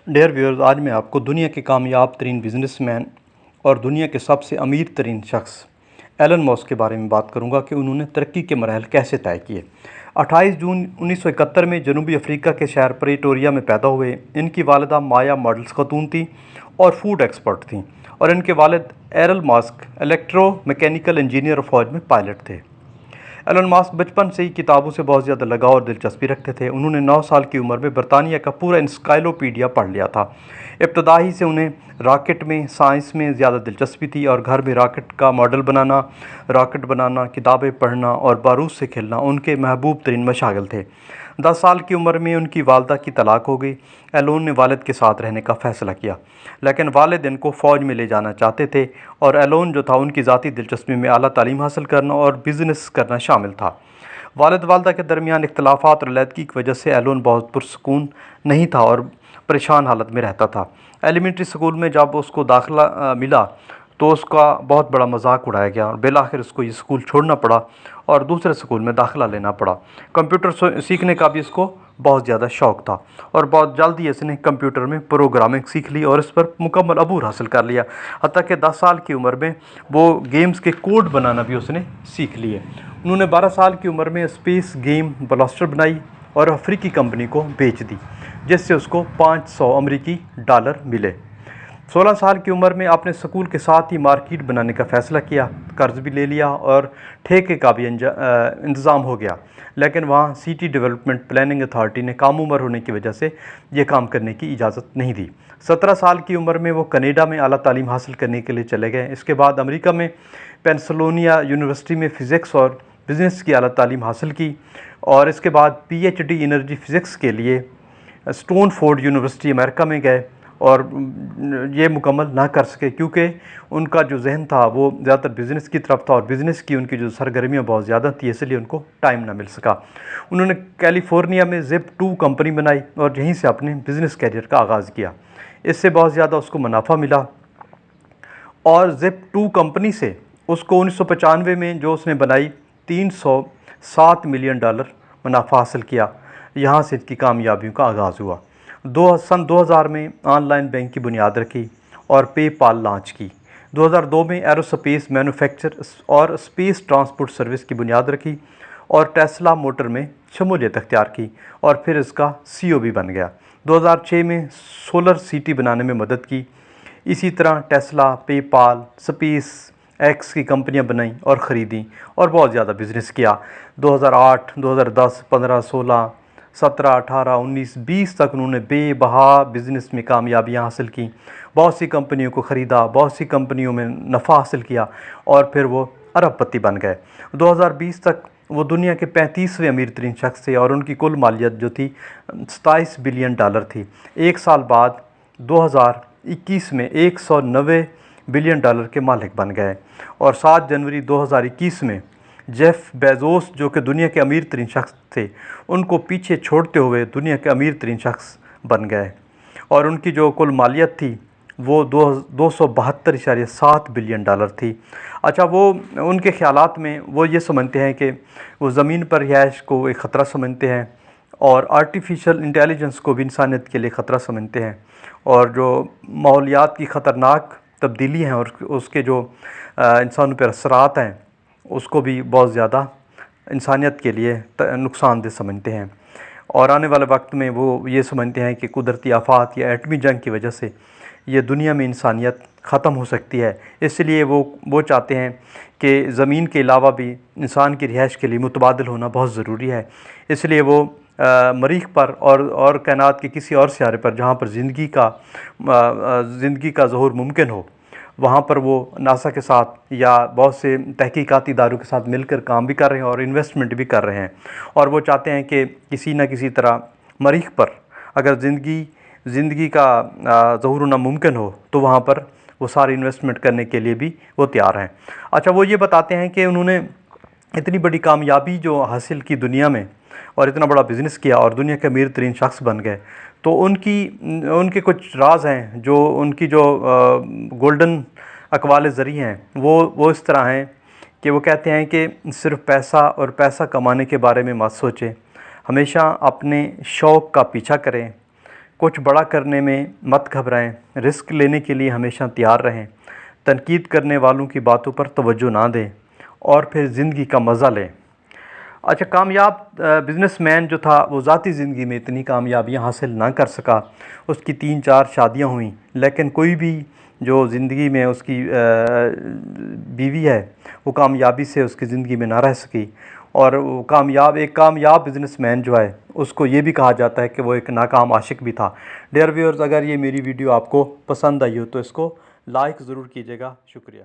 Dear viewers, آج میں آپ کو دنیا کے کامیاب ترین بزنس مین اور دنیا کے سب سے امیر ترین شخص ایلن ماسک کے بارے میں بات کروں گا کہ انہوں نے ترقی کے مراحل کیسے طے کیے۔ 28 جون 1971 میں جنوبی افریقہ کے شہر پریٹوریا میں پیدا ہوئے۔ ان کی والدہ مایا ماڈلز خاتون تھیں اور فوڈ ایکسپرٹ تھیں، اور ان کے والد Errol Musk electro mechanical engineer اور فوج میں پائلٹ تھے۔ ایلن ماسک بچپن سے ہی کتابوں سے بہت زیادہ لگاؤ اور دلچسپی رکھتے تھے۔ انہوں نے 9 سال کی عمر میں برطانیہ کا پورا انسائکلوپیڈیا پڑھ لیا تھا۔ ابتدا ہی سے انہیں راکٹ میں، سائنس میں زیادہ دلچسپی تھی اور گھر میں راکٹ کا ماڈل بنانا، راکٹ بنانا، کتابیں پڑھنا اور بارود سے کھیلنا ان کے محبوب ترین مشاغل تھے۔ 10 سال کی عمر میں ان کی والدہ کی طلاق ہو گئی۔ ایلون نے والد کے ساتھ رہنے کا فیصلہ کیا، لیکن والد ان کو فوج میں لے جانا چاہتے تھے، اور ایلون جو تھا ان کی ذاتی دلچسپی میں اعلیٰ تعلیم حاصل کرنا اور بزنس کرنا شامل تھا۔ والد والدہ کے درمیان اختلافات اور علیحدگی کی وجہ سے ایلون بہت پرسکون نہیں تھا اور پریشان حالت میں رہتا تھا۔ ایلیمنٹری اسکول میں جب اس کو داخلہ ملا تو اس کا بہت بڑا مذاق اڑایا گیا، اور بالآخر اس کو یہ اسکول چھوڑنا پڑا اور دوسرے اسکول میں داخلہ لینا پڑا۔ کمپیوٹر سیکھنے کا بھی اس کو بہت زیادہ شوق تھا، اور بہت جلد ہی اس نے کمپیوٹر میں پروگرامنگ سیکھ لی اور اس پر مکمل عبور حاصل کر لیا، حتیٰ کہ 10 سال کی عمر میں وہ گیمز کے کوڈ بنانا بھی اس نے سیکھ لیے۔ انہوں نے 12 سال کی عمر میں اسپیس گیم بلاسٹر بنائی اور افریقی کمپنی کو بیچ دی، جس سے اس کو $500 ملے۔ 16 سال کی عمر میں اپنے سکول کے ساتھ ہی مارکیٹ بنانے کا فیصلہ کیا، قرض بھی لے لیا اور ٹھیکے کا بھی انتظام ہو گیا، لیکن وہاں سٹی ڈیولپمنٹ پلاننگ اتھارٹی نے کم عمر ہونے کی وجہ سے یہ کام کرنے کی اجازت نہیں دی۔ 17 سال کی عمر میں وہ کینیڈا میں اعلیٰ تعلیم حاصل کرنے کے لیے چلے گئے۔ اس کے بعد امریکہ میں پینسلوانیا یونیورسٹی میں فزکس اور بزنس کی اعلیٰ تعلیم حاصل کی، اور اس کے بعد PhD انرجی فزکس کے لیے اسٹون فورڈ یونیورسٹی امریکہ میں گئے، اور یہ مکمل نہ کر سکے کیونکہ ان کا جو ذہن تھا وہ زیادہ تر بزنس کی طرف تھا، اور بزنس کی ان کی جو سرگرمیاں بہت زیادہ تھیں، اس لیے ان کو ٹائم نہ مل سکا۔ انہوں نے کیلیفورنیا میں ZIP2 کمپنی بنائی اور یہیں سے اپنے بزنس کیریئر کا آغاز کیا۔ اس سے بہت زیادہ اس کو منافع ملا، اور ZIP2 کمپنی سے اس کو 1995 میں جو اس نے بنائی $307 ملین منافع حاصل کیا۔ یہاں سے اس کی کامیابیوں کا آغاز ہوا۔ سن 2000 میں آن لائن بینک کی بنیاد رکھی اور پے پال لانچ کی۔ 2002 میں ایرو سپیس مینوفیکچر اور اسپیس ٹرانسپورٹ سروس کی بنیاد رکھی اور ٹیسلا موٹر میں شمولیت اختیار کی، اور پھر اس کا CEO بھی بن گیا۔ 2006 میں سولر سٹی بنانے میں مدد کی۔ اسی طرح ٹیسلا، پے پال، اسپیس ایکس کی کمپنیاں بنائیں اور خریدیں، اور بہت زیادہ بزنس کیا۔ 2008، 2010، 15، 16، 17، 18، 19، 20 تک انہوں نے بے بہا بزنس میں کامیابیاں حاصل کیں۔ بہت سی کمپنیوں کو خریدا، بہت سی کمپنیوں میں نفع حاصل کیا، اور پھر وہ ارب پتی بن گئے۔ 2020 تک وہ دنیا کے 35ویں امیر ترین شخص تھے، اور ان کی کل مالیت جو تھی $27 بلین تھی۔ ایک سال بعد 2021 میں $190 بلین کے مالک بن گئے، اور 7 جنوری 2021 میں جیف بیزوس جو کہ دنیا کے امیر ترین شخص تھے، ان کو پیچھے چھوڑتے ہوئے دنیا کے امیر ترین شخص بن گئے، اور ان کی جو کل مالیت تھی وہ $272.7 بلین تھی۔ اچھا، وہ ان کے خیالات میں وہ یہ سمجھتے ہیں کہ وہ زمین پر رہائش کو ایک خطرہ سمجھتے ہیں، اور آرٹیفیشل انٹیلیجنس کو بھی انسانیت کے لیے خطرہ سمجھتے ہیں، اور جو ماحولیات کی خطرناک تبدیلی ہیں اور اس کے جو انسانوں پر اثرات ہیں اس کو بھی بہت زیادہ انسانیت کے لیے نقصان دہ سمجھتے ہیں، اور آنے والے وقت میں وہ یہ سمجھتے ہیں کہ قدرتی آفات یا ایٹمی جنگ کی وجہ سے یہ دنیا میں انسانیت ختم ہو سکتی ہے۔ اس لیے وہ چاہتے ہیں کہ زمین کے علاوہ بھی انسان کی رہائش کے لیے متبادل ہونا بہت ضروری ہے۔ اس لیے وہ مریخ پر اور کائنات کے کسی اور سیارے پر جہاں پر زندگی کا ظہور ممکن ہو، وہاں پر وہ ناسا کے ساتھ یا بہت سے تحقیقاتی اداروں کے ساتھ مل کر کام بھی کر رہے ہیں اور انویسٹمنٹ بھی کر رہے ہیں، اور وہ چاہتے ہیں کہ کسی نہ کسی طرح مریخ پر اگر زندگی کا ظہور ہونا ممکن ہو تو وہاں پر وہ ساری انویسٹمنٹ کرنے کے لیے بھی وہ تیار ہیں۔ اچھا، وہ یہ بتاتے ہیں کہ انہوں نے اتنی بڑی کامیابی جو حاصل کی دنیا میں، اور اتنا بڑا بزنس کیا اور دنیا کے امیر ترین شخص بن گئے، تو ان کے کچھ راز ہیں، جو ان کی جو گولڈن اقوال زرعی ہیں وہ اس طرح ہیں کہ وہ کہتے ہیں کہ صرف پیسہ اور پیسہ کمانے کے بارے میں مت سوچیں، ہمیشہ اپنے شوق کا پیچھا کریں، کچھ بڑا کرنے میں مت گھبرائیں، رسک لینے کے لیے ہمیشہ تیار رہیں، تنقید کرنے والوں کی باتوں پر توجہ نہ دیں اور پھر زندگی کا مزہ لیں۔ اچھا، کامیاب بزنس مین جو تھا وہ ذاتی زندگی میں اتنی کامیابیاں حاصل نہ کر سکا، اس کی 3-4 شادیاں ہوئیں، لیکن کوئی بھی جو زندگی میں اس کی بیوی ہے وہ کامیابی سے اس کی زندگی میں نہ رہ سکی، اور وہ ایک کامیاب بزنس مین جو ہے اس کو یہ بھی کہا جاتا ہے کہ وہ ایک ناکام عاشق بھی تھا۔ ڈیئر ویورز، اگر یہ میری ویڈیو آپ کو پسند آئی ہو تو اس کو لائک ضرور کیجیے گا۔ شکریہ۔